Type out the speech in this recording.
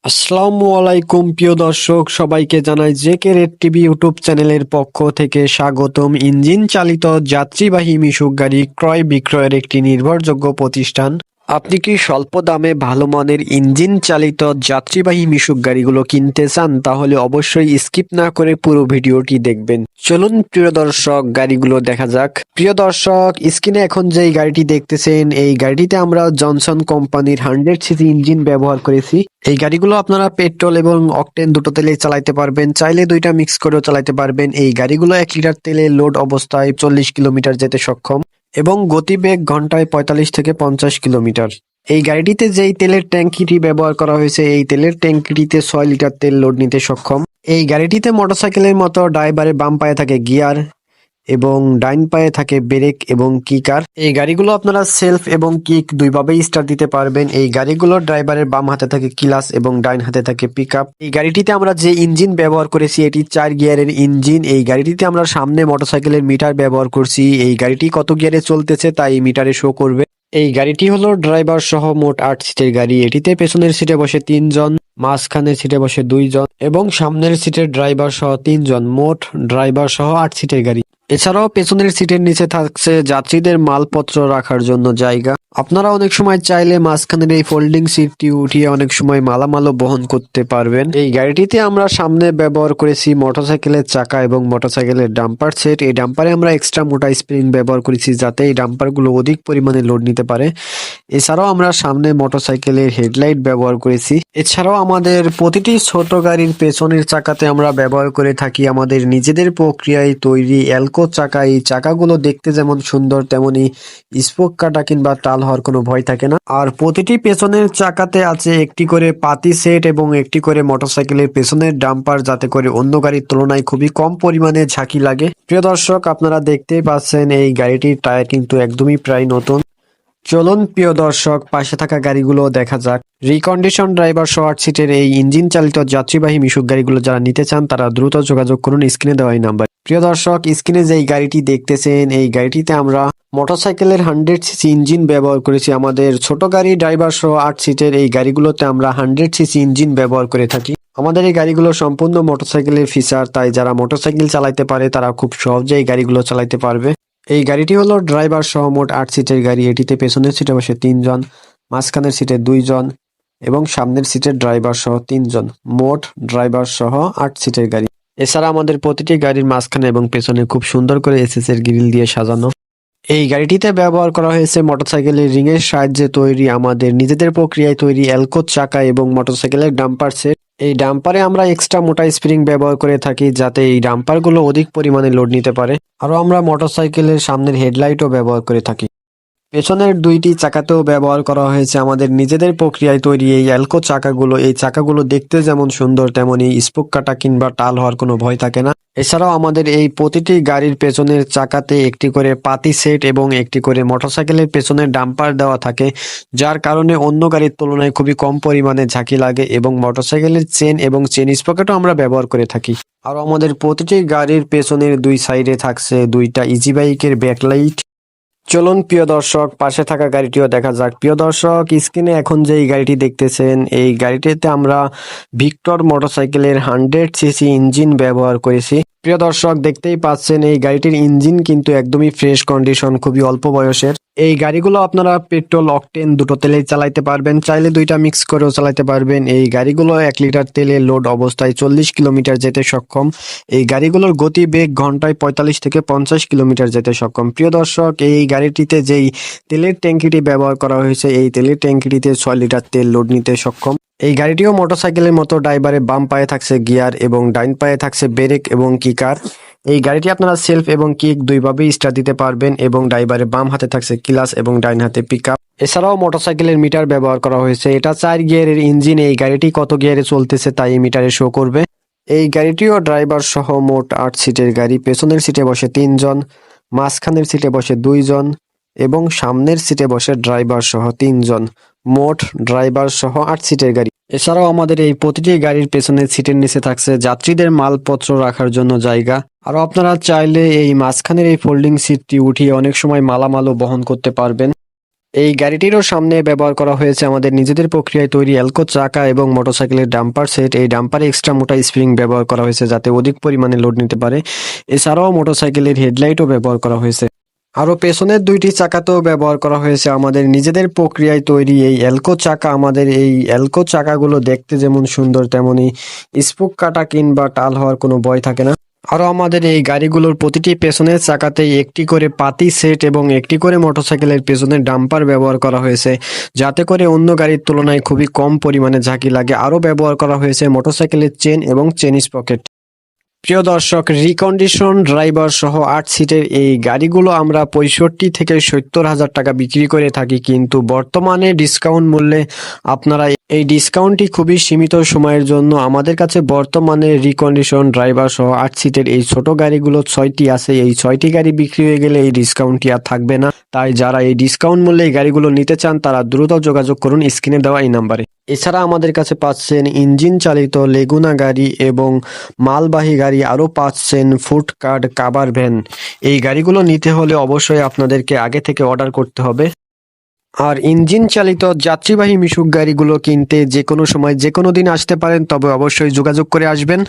আসসালামু আলাইকুম প্রিয় দর্শক, সবাইকে জানাই জেকে রেড টিভি ইউটিউব চ্যানেলের পক্ষ থেকে স্বাগতম। ইঞ্জিন চালিত যাত্রীবাহী মিশুক গাড়ি ক্রয় বিক্রয়ের একটি নির্ভরযোগ্য প্রতিষ্ঠান। আপনি কি স্বল্প দামে ভালো মানের ইঞ্জিন চালিত যাত্রীবাহী মিশুক গাড়িগুলো কিনতে চান? তাহলে অবশ্যই স্কিপ না করে পুরো ভিডিওটি দেখবেন। চলুন প্রিয় দর্শক, গাড়িগুলো দেখা যাক। প্রিয় দর্শক, স্ক্রিনে এখন যেই গাড়িটি দেখতেছেন, এই গাড়িটিতে আমরা জনসন কোম্পানির 100 সিসি ইঞ্জিন ব্যবহার করেছি। এই গাড়িগুলো আপনারা পেট্রোল এবং অকটেন দুটো তেলেই চালাতে পারবেন, চাইলে দুইটা মিক্স করেও চালাতে পারবেন। এই গাড়িগুলো 1 লিটার তেলে লোড অবস্থায় 40 কিলোমিটার যেতে সক্ষম এবং গতিবেগ ঘন্টায় 45 থেকে 50 কিলোমিটার। এই গাড়িটিতে যেই তেলের ট্যাঙ্কিটি ব্যবহার করা হয়েছে, এই তেলের ট্যাঙ্কিটিতে 6 লিটার তেল লোড নিতে সক্ষম। এই গাড়িটিতে মোটরসাইকেলের মতো ড্রাইভারের বাম পায়ে থাকে গিয়ার এবং ডাইন পায়ে থাকে ব্রেক এবং কিকার। এই গাড়িগুলো আপনারা সেলফ এবং কিক দুইভাবেই স্টার্ট দিতে পারবেন। এই গাড়িগুলোর ড্রাইভারের বাম হাতে থাকে ক্লাচ এবং ডাইন হাতে থাকে পিকআপ। এই গাড়িটিতে আমরা যে ইঞ্জিন ব্যবহার করেছি, এটি 4 গিয়ারের ইঞ্জিন। এই গাড়িটিতে আমরা সামনে মোটরসাইকেলের মিটার ব্যবহার করছি। এই গাড়িটি কত গিয়ারে চলতেছে তা এই মিটারে শো করবে। এই গাড়িটি হলো ড্রাইভার সহ মোট 8 সিটের গাড়ি। এটিতে পেছনের সিটে বসে 3 জন, মাঝখানের সিটে বসে 2 জন এবং সামনের সিটের ড্রাইভার সহ 3 জন, মোট ড্রাইভার সহ 8 সিটের গাড়ি। এছাড়াও পেছনের সিটের নিচে থাকছে যাত্রীদের মালপত্র রাখার জন্য জায়গা। আপনারা অনেক সময় চাইলে মাঝখানের এই ফোল্ডিং সিটটি উঠিয়ে অনেক সময় মালামালও বহন করতে পারবেন। এই গাড়িটিতে আমরা সামনে ব্যবহার করেছি মোটরসাইকেলের চাকা এবং মোটরসাইকেলের ডাম্পার সেট। এই ডাম্পারে আমরা এক্সট্রা মোটা স্প্রিং ব্যবহার করেছি যাতে এই ডাম্পারগুলো অধিক পরিমাণে লোড নিতে পারে। এছাড়াও আমরা সামনে মোটরসাইকেলের হেডলাইট ব্যবহার করেছি। এছাড়াও আমাদের প্রতিটি ছোট গাড়ির পেছনের চাকাতে আমরা ব্যবহার করে থাকি আমাদের নিজেদের প্রক্রিয়ায় তৈরি এলকো চাকা। এই চাকাগুলো দেখতে যেমন সুন্দর, তেমনি স্পোক কাটা কিংবা টাল হওয়ার কোনো ভয় থাকে না। আর প্রতিটি পেছনের চাকাতে আছে একটি করে পাতি সেট এবং একটি করে মোটরসাইকেলের পেছনের ডাম্পার, যাতে করে অন্য গাড়ির তুলনায় খুবই কম পরিমাণে ঝাঁকি লাগে। প্রিয় দর্শক, আপনারা দেখতেই পাচ্ছেন এই গাড়িটির টায়ার কিন্তু একদমই প্রায় নতুন। চলুন প্রিয় দর্শক, পাশে থাকা গাড়িগুলো দেখা যাক। রিকন্ডিশন ড্রাইভার সহ 8 সিটের এই ইঞ্জিন চালিত যাত্রীবাহী মিশুক গাড়িগুলো যারা নিতে চান তারা দ্রুত যোগাযোগ করুন স্ক্রিনে দেওয়া এই নাম্বার। প্রিয় দর্শক, স্ক্রিনে যেই গাড়িটি দেখতেছেন, এই গাড়িটিতে আমরা মোটরসাইকেলের 100 সিসি ইঞ্জিন ব্যবহার করেছি। আমাদের ছোট গাড়ি ড্রাইভার সহ 8 সিটের এই গাড়িগুলোতে আমরা 100 সিসি ইঞ্জিন ব্যবহার করে থাকি। আমাদের এই গাড়িগুলো সম্পূর্ণ মোটরসাইকেলের ফিচার, তাই যারা মোটরসাইকেল চালাতে পারে তারা খুব সহজে এই গাড়িগুলো চালাতে পারবে। এই গাড়িটি হলো ড্রাইভার সহ মোট 8 সিটের গাড়ি। এটিতে পেছনের সিটে বসে 3 জন, মাঝখানের সিটে 2 জন এবং সামনের সিটের ড্রাইভার সহ 3 জন, মোট ড্রাইভার সহ 8 সিটের গাড়ি। এছাড়া আমাদের প্রতিটি গাড়ির মাঝখানে এবং পেছনে খুব সুন্দর করে এসএস এর গ্রিল দিয়ে সাজানো। এই গাড়িটিতে ব্যবহার করা হয়েছে মোটরসাইকেলের রিং এর সাহায্যে তৈরি আমাদের নিজেদের প্রক্রিয়ায় তৈরি এলকো চাকা এবং মোটরসাইকেলের ডাম্পার সেট। এই ডাম্পারে আমরা এক্সট্রা মোটা স্প্রিং ব্যবহার করে থাকি যাতে এই ডাম্পারগুলো অধিক পরিমাণে লোড নিতে পারে। আরও আমরা মোটরসাইকেলের সামনের হেডলাইটও ব্যবহার করে থাকি। পেছনের 2টি চাকাতেও ব্যবহার করা হয়েছে আমাদের নিজেদের প্রক্রিয়ায় তৈরি এই এলকো চাকাগুলো। এই চাকাগুলো দেখতে যেমন সুন্দর, তেমনি স্পোক কাটা কিংবা টাল হওয়ার কোনো ভয় থাকে না। এছাড়াও আমাদের এই প্রতিটি গাড়ির পেছনের চাকাতে একটি করে পাতি সেট এবং একটি করে মোটরসাইকেলের পেছনের ডাম্পার দেওয়া থাকে, যার কারণে অন্য গাড়ির তুলনায় খুবই কম পরিমাণে ঝাঁকি লাগে এবং মোটরসাইকেলের চেন এবং চেন স্পকেটও আমরা ব্যবহার করে থাকি। আর আমাদের প্রতিটি গাড়ির পেছনের 2 সাইডে থাকছে 2টা ইজি বাইকের ব্যাকলাইট। চলুন প্রিয় দর্শক, পাশে থাকা গাড়িটিও দেখা যাক। প্রিয় দর্শক, স্ক্রিনে এখন যে এই গাড়িটি দেখতেছেন, এই গাড়িটিতে আমরা ভিক্টর মোটরসাইকেলের 100 সিসি ইঞ্জিন ব্যবহার করেছি। প্রিয় দর্শক, দেখতেই পাচ্ছেন এই গাড়িটির ইঞ্জিন কিন্তু একদমই ফ্রেশ কন্ডিশন, খুবই অল্প বয়সের। এই গাড়িগুলো আপনারা পেট্রোল অকটেন দুটো তেলেই চালাতে পারবেন, চাইলে দুইটা মিক্স করেও চালাতে পারবেন। এই গাড়িগুলো 1 লিটার তেলে লোড অবস্থায় 40 কিলোমিটার যেতে সক্ষম। এই গাড়িগুলোর গতিবেগ ঘন্টায় 45 থেকে 50 কিলোমিটার যেতে সক্ষম। প্রিয় দর্শক, এই গাড়িটিতে যেই তেলের ট্যাঙ্কিটি ব্যবহার করা হয়েছে, এই তেলের ট্যাঙ্কিটিতে 6 লিটার তেল লোড নিতে সক্ষম। এই গাড়িটিও মোটরসাইকেলের মতো ড্রাইভারের বাম পায়ে থাকছে গিয়ার এবং ডাইন পায়ে থাকছে ব্রেক এবং কিকার। এই গাড়িটি আপনারা সেলফ এবং কিক দুইভাবেই স্টার্ট দিতে পারবেন এবং ড্রাইভারের বাম হাতে থাকছে ক্লাচ এবং ডাইন হাতে পিকআপ। এছাড়াও মোটরসাইকেলের মিটার ব্যবহার করা হয়েছে। এটা 4 গিয়ারের ইঞ্জিন। এই গাড়িটি কত গিয়ারে চলতেছে তাই এই মিটারে শো করবে। এই গাড়িটিও ড্রাইভার সহ মোট 8 সিটের গাড়ি। পেছনের সিটে বসে 3 জন, মাঝখানের সিটে বসে 2 জন এবং সামনের সিটে বসে ড্রাইভার সহ 3 জন, মোট ড্রাইভার সহ 8 সিটের গাড়ি। এছাড়াও আমাদের এই প্রতিটি গাড়ির পেছনের সিটের নিচে থাকছে যাত্রীদের মালপত্র রাখার জন্য জায়গা। আরও আপনারা চাইলে এই মাঝখানের এই ফোল্ডিং সিটটি উঠিয়ে অনেক সময় মালামালও বহন করতে পারবেন। এই গাড়িটিরও সামনে ব্যবহার করা হয়েছে আমাদের নিজেদের প্রক্রিয়ায় তৈরি এলকো চাকা এবং মোটরসাইকেলের ডাম্পার সেট। এই ডাম্পারে এক্সট্রা মোটা স্প্রিং ব্যবহার করা হয়েছে যাতে অধিক পরিমাণে লোড নিতে পারে। এছাড়াও মোটরসাইকেলের হেডলাইটও ব্যবহার করা হয়েছে। আরও পেছনের দুইটি চাকাতেও ব্যবহার করা হয়েছে আমাদের নিজেদের প্রক্রিয়ায় তৈরি এই এলকো চাকা। আমাদের এই এলকো চাকাগুলো দেখতে যেমন সুন্দর তেমনি স্পোক কাটা কিংবা টাল হওয়ার কোনো ভয় থাকে না। আরও আমাদের এই গাড়িগুলোর প্রতিটি পেছনের চাকাতেই একটি করে পাতি সেট এবং একটি করে মোটরসাইকেলের পেছনের ডাম্পার ব্যবহার করা হয়েছে যাতে করে অন্য গাড়ির তুলনায় খুবই কম পরিমাণে ঝাঁকি লাগে। আরও ব্যবহার করা হয়েছে মোটরসাইকেলের চেন এবং চেন স্পকেট। প্রিয় দর্শক, রিকন্ডিশন ড্রাইভার সহ 8 সিটের এই গাড়িগুলো আমরা 65 থেকে 70,000 টাকা বিক্রি করে থাকি, কিন্তু বর্তমানে ডিসকাউন্ট মূল্যে আপনারা এই ডিসকাউন্টটি খুবই সীমিত সময়ের জন্য আমাদের কাছে বর্তমানে রিকন্ডিশন ড্রাইভার সহ 8 সিটের এই ছোট গাড়িগুলো 6টি আছে। এই 6টি গাড়ি বিক্রি হয়ে গেলে এই ডিসকাউন্টটি আর থাকবে না। তাই যারা এই ডিসকাউন্ট মূল্যে এই গাড়িগুলো নিতে চান তারা দ্রুত যোগাযোগ করুন স্ক্রিনে দেওয়া এই নাম্বারে। এছাড়া আমাদের কাছে পাচ্ছেন ইঞ্জিন চালিত লেগুনা গাড়ি এবং মালবাহী গাড়ি, আরও পাচ্ছেন ফুড কার্ড কাভার ভ্যান। এই গাড়িগুলো নিতে হলে অবশ্যই আপনাদেরকে আগে থেকে অর্ডার করতে হবে। আর ইঞ্জিন চালিত যাত্রীবাহী মিশুক গাড়িগুলো কিনতে যে কোনো সময় যে কোনো দিন আসতে পারেন, তবে অবশ্যই যোগাযোগ করে আসবেন।